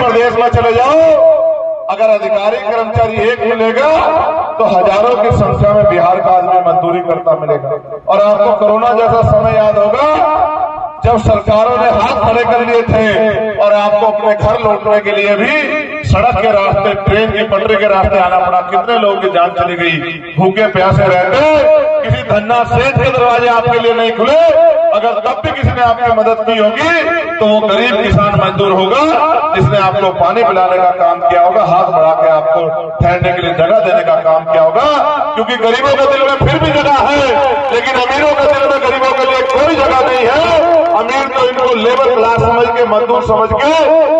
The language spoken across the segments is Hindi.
प्रदेश में चले जाओ, अगर अधिकारी कर्मचारी एक मिलेगा तो हजारों की संख्या में बिहार का आदमी मजदूरी करता मिलेगा। और आपको कोरोना जैसा समय याद होगा जब सरकारों ने हाथ खड़े कर लिए थे और आपको अपने घर लौटने के लिए भी सड़क के रास्ते, ट्रेन की पटरी के रास्ते आना पड़ा। कितने लोगों की जान चली गई, भूखे प्यासे रहते, किसी धन्ना सेठ के दरवाजे आपके लिए नहीं खुले। अगर तब भी किसी ने आपकी मदद की होगी तो वो गरीब किसान मजदूर होगा जिसने आपको पानी पिलाने का काम किया होगा, हाथ बढ़ा के आपको ठहरने के लिए जगह देने का काम किया होगा। क्योंकि गरीबों के दिल में फिर भी जगह है, लेकिन अमीरों के दिल में गरीबों के लिए कोई जगह नहीं है। अमीर तो इनको लेबर क्लास समझ के, मजदूर समझ के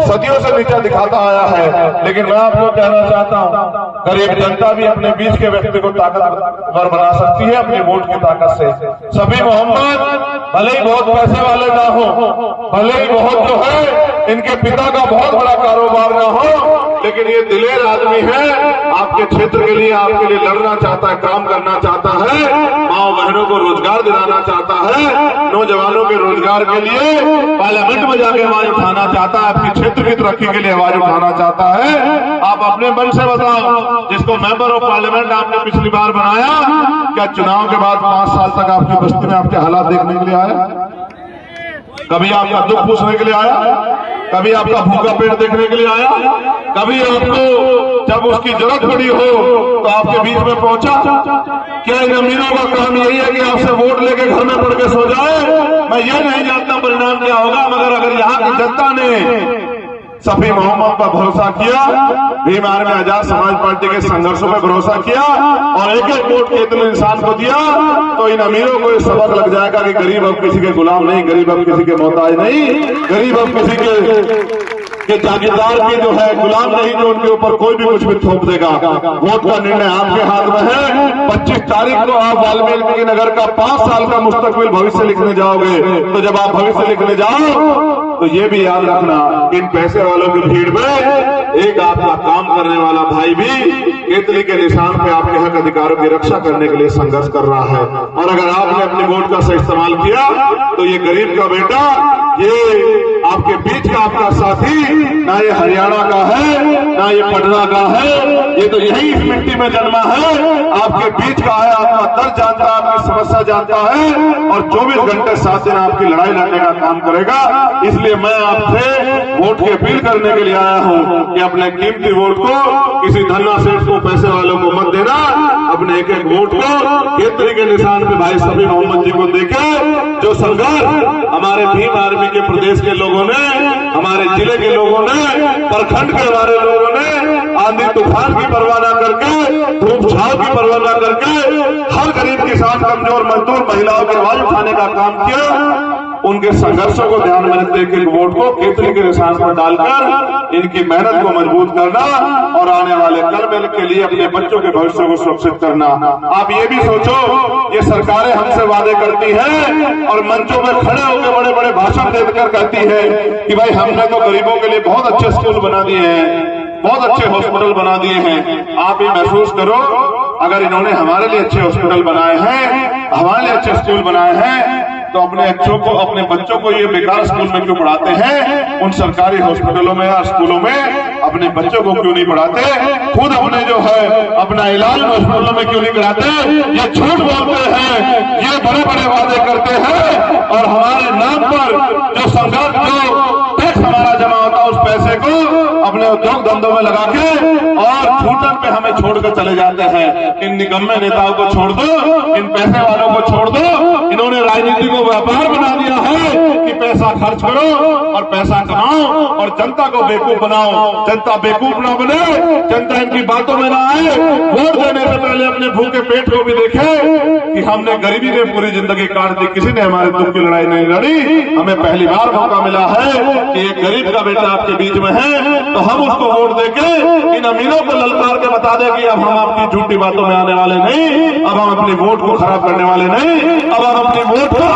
सदियों से नीचा दिखाता आया है। लेकिन मैं आपको कहना चाहता हूँ, गरीब जनता भी अपने बीच के व्यक्ति को ताकतवर बना सकती है अपनी वोट की ताकत से। शफी मोहम्मद भले ही बहुत पैसे वाले ना हो, भले ही बहुत जो है इनके पिता का बहुत बड़ा कारोबार ना हो, लेकिन ये दिलेर आदमी है, आपके क्षेत्र के लिए, आपके लिए लड़ना चाहता है, काम करना चाहता है, माँ बहनों को रोजगार दिलाना चाहता है, नौजवानों के रोजगार के लिए पार्लियामेंट में जाके आवाज उठाना चाहता है, आपके क्षेत्र की तरक्की के लिए आवाज उठाना चाहता है। आप अपने मन से बताओ, जिसको मेंबर ऑफ पार्लियामेंट आपने पिछली बार बनाया, क्या चुनाव के बाद 5 साल तक आपकी बस्ती में आपके हालात देखने के लिए आया? कभी आपका दुख पूछने के लिए आया? कभी आपका भूखा पेट देखने के लिए आया? कभी आपको जब उसकी जरूरत पड़ी हो तो आपके बीच में पहुंचा? क्या इन अमीरों का काम यही है कि आपसे वोट लेके घर में पड़ के सो जाए? मैं ये नहीं जानता परिणाम क्या होगा, मगर अगर यहाँ की जनता ने शफी मोहम्मद पर भरोसा किया, भीम आर्मी आजाद समाज पार्टी के संघर्षों पर भरोसा किया और एक एक वोट इतने इंसान को दिया, तो इन अमीरों को ये सबक लग जाएगा कि गरीब अब किसी के गुलाम नहीं, गरीब अब किसी के मोहताज नहीं, गरीब अब किसी के जागीरदार के जो है गुलाम नहीं, जो उनके ऊपर कोई भी कुछ भी थोप देगा। वोट का निर्णय आपके हाथ में है। 25 तारीख को आप वाल्मीकि नगर का 5 साल का मुस्तकबिल भविष्य लिखने जाओगे, तो जब आप भविष्य लिखने जाओ तो ये भी याद रखना, इन पैसे वालों की भीड़ में एक आपका काम करने वाला भाई भी केतली के निशान पे आपके हक अधिकारों की रक्षा करने के लिए संघर्ष कर रहा है। और अगर आपने अपने वोट का सही इस्तेमाल किया तो ये गरीब का बेटा, ये आपके बीच का आपका साथी, ना ये हरियाणा का है, ना ये पटना का है, ये तो यही इस मिट्टी में जन्मा है, आपके बीच का है, आपका दर्द जानता है, आपकी समस्या जानता है और 24 घंटे 7 दिन आपकी लड़ाई लड़ने का काम करेगा। इसलिए मैं आपसे वोट की अपील करने के लिए आया हूं कि अपने कीमती वोट को किसी धन्ना सेठ को, पैसे वालों को मत देना। अपने एक एक वोट को केतली के निशान पे भाई शफी मोहम्मद जी को देके जो संघर्ष हमारे भीम आर्मी के प्रदेश के लोगों ने, हमारे जिले के लोगों ने, प्रखंड के हमारे लोगों ने आंधी तूफान की परवाह न करके, धूप छाव की परवाह न करके हर गरीब किसान, कमजोर मजदूर, महिलाओं की आवाज उठाने का काम किया, उनके संघर्षों को ध्यान में रखते हुए वोट को केतली के निशान पर डालकर इनकी मेहनत को मजबूत करना और आने वाले कल के लिए अपने बच्चों के भविष्य को सुरक्षित करना। आप ये भी सोचो, ये सरकारें हमसे वादे करती हैं और मंचों में खड़े होकर बड़े बड़े भाषण देकर कहती है कि भाई हमने तो गरीबों के लिए बहुत अच्छे स्कूल बना दिए हैं, बहुत अच्छे हॉस्पिटल बना दिए हैं। आप ये महसूस करो, अगर इन्होंने हमारे लिए अच्छे हॉस्पिटल बनाए हैं, हमारे लिए अच्छे स्कूल बनाए हैं, तो अपने अपने बच्चों को ये बेकार स्कूल में क्यों पढ़ाते हैं? उन सरकारी हॉस्पिटलों में या स्कूलों में अपने बच्चों को क्यों नहीं पढ़ाते? खुद अपने जो है अपना इलाज हॉस्पिटलों में क्यों नहीं कराते? ये झूठ बोलते हैं, ये बड़े बड़े वादे करते हैं और हमारे नाम पर जो संघर्ष, जो टैक्स हमारा जमा होता है, उस पैसे को अपने उद्योग धंधों में लगा के और छूटन पे हमें छोड़कर चले जाते हैं। इन निकम्मे नेताओं को छोड़ दो, इन पैसे वालों को छोड़ दो। इन्होंने राजनीति को व्यापार बना दिया है कि पैसा खर्च करो और पैसा कमाओ और जनता को बेवकूफ बनाओ। जनता बेवकूफ ना बने, जनता इनकी बातों में ना आए। वोट देने से पहले अपने भूखे पेट को भी देखे कि हमने गरीबी में पूरी जिंदगी काट दी, किसी ने हमारे दुख की लड़ाई नहीं लड़ी। हमें पहली बार मौका मिला है कि एक गरीब का बेटा आपके बीच में है, तो हम उसको वोट देके इन अमीरों को ललकार के बता दें कि अब हम आपकी झूठी बातों में आने वाले नहीं, अब हम अपनी वोट को खराब करने वाले नहीं, अब हम अपनी वोट को,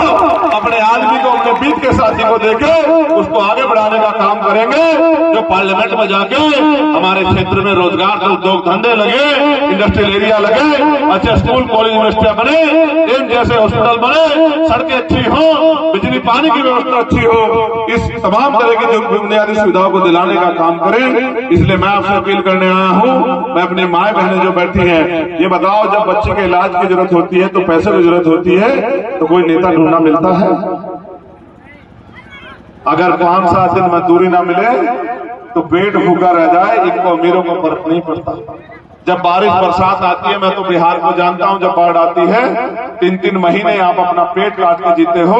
अपने आदमी को, अपने बीच के साथी को देके उसको आगे बढ़ाने का काम करेंगे। जो पार्लियामेंट में जाके हमारे क्षेत्र में रोजगार, उद्योग धंधे लगे, इंडस्ट्रियल एरिया लगे, अच्छे स्कूल कॉलेज यूनिवर्सिटियां बने, एम्स जैसे हॉस्पिटल बने, सड़कें अच्छी हो, बिजली पानी की व्यवस्था अच्छी हो, इस तमाम तरह की जो बुनियादी सुविधाओं को दिलाने का काम करें। इसलिए मैं आपसे अपील करने आया हूँ। मैं अपनी माए बहनें जो बैठी हैं, ये बताओ, जब बच्चे के इलाज की जरूरत होती है तो पैसे की जरूरत होती है, तो कोई नेता ढूंढना मिलता है? अगर 5-7 दिन मजदूरी ना मिले तो पेट भूखा रह जाए, इनको अमीरों को फर्क नहीं पड़ता। जब बारिश बरसात आती है, मैं तो बिहार को जानता हूं, जब बाढ़ आती है 3-3 महीने आप अपना पेट काट के जीते हो,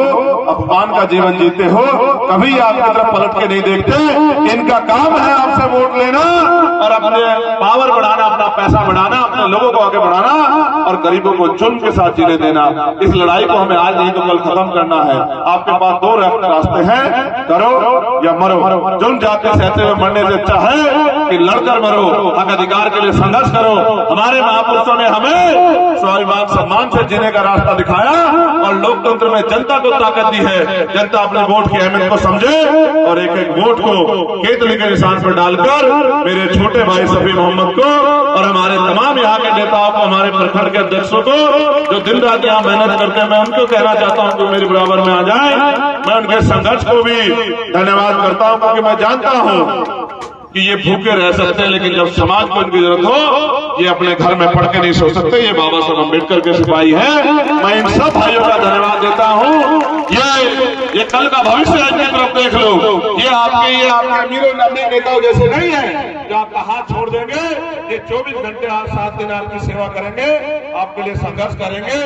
अपमान का जीवन जीते हो, कभी आपकी तरफ पलट के नहीं देखते। इनका काम है आपसे वोट लेना और अपने पावर बढ़ाना, अपना पैसा बढ़ाना, अपने लोगों को आगे बढ़ाना और गरीबों को जुल्म के साथ जीने देना। इस लड़ाई को हमें आज नहीं तो कल खत्म करना है। आपके पास 2 रास्ते हैं, करो या मरो। जुल्म जाते सहते हुए मरने से अच्छा है कि लड़कर मरो, हक अधिकार के लिए संघर्ष करो। हमारे महापुरुषों ने हमें स्वाभिमान सम्मान से जीने का रास्ता दिखाया और लोकतंत्र में जनता को ताकत दी है। जनता अपने वोट की अहमियत को समझे और एक एक वोट को केतली के निशान पर डालकर मेरे छोटे भाई शफी मोहम्मद को और हमारे तमाम यहाँ के नेताओं को, हमारे प्रखंड के अध्यक्षों को जो दिन रात यहाँ मेहनत करते हैं, मैं उनको कहना चाहता हूँ कि मेरे बराबर में आ जाए। मैं उनके संघर्ष को भी धन्यवाद करता हूँ, क्योंकि मैं जानता हूँ कि ये भूखे रह सकते हैं, लेकिन जब समाज को इनकी जरूरत हो, ये अपने घर में पढ़ के नहीं सो सकते। ये बाबा साहब अम्बेडकर के सिपाही हैं। मैं इन सब भाइयों का धन्यवाद देता हूँ। ये कल का भविष्य है, इनकी तरफ देख लो। ये आपके अमीरों नबी नेताओं जैसे नहीं है जो आपका हाथ छोड़ देंगे। ये 24 घंटे 7 दिन आपकी सेवा करेंगे, आपके लिए संघर्ष करेंगे,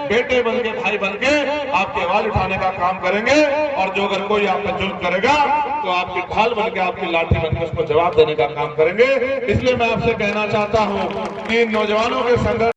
बेटे बन के, भाई बन के आपकी आवाज उठाने का काम करेंगे। और जो अगर कोई आप पर जुल्म करेगा तो आपकी ढाल बन के, आपकी लाठी बन के उसको जवाब देने का काम करेंगे। इसलिए मैं आपसे कहना चाहता हूं कि इन नौजवानों के संघर्ष